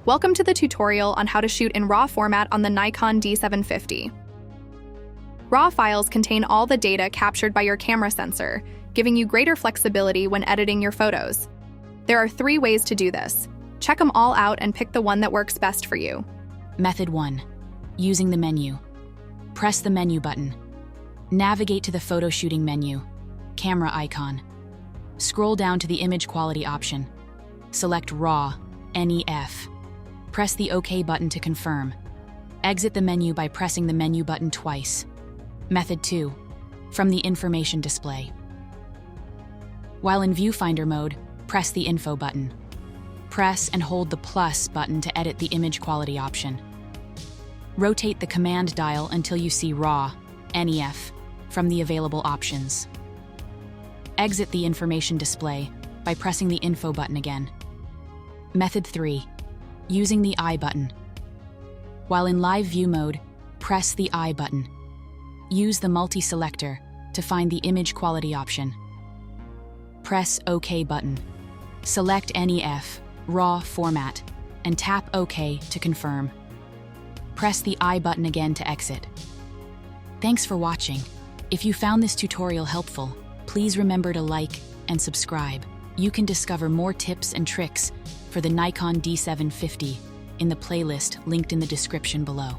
Welcome to the tutorial on how to shoot in RAW format on the Nikon D750. RAW files contain all the data captured by your camera sensor, giving you greater flexibility when editing your photos. There are 3 ways to do this. Check them all out and pick the one that works best for you. Method 1. Using the menu. Press the menu button. Navigate to the photo shooting menu, camera icon. Scroll down to the image quality option. Select RAW, NEF. Press the OK button to confirm. Exit the menu by pressing the menu button twice. Method 2. From the information display. While in viewfinder mode, press the info button. Press and hold the plus button to edit the image quality option. Rotate the command dial until you see RAW, NEF, from the available options. Exit the information display by pressing the info button again. Method 3. Using the I button. While in live view mode, press the I button. Use the multi-selector to find the image quality option. Press OK button. Select NEF, RAW format, and tap OK to confirm. Press the I button again to exit. Thanks for watching. If you found this tutorial helpful, please remember to like and subscribe. You can discover more tips and tricks for the Nikon D750 in the playlist linked in the description below.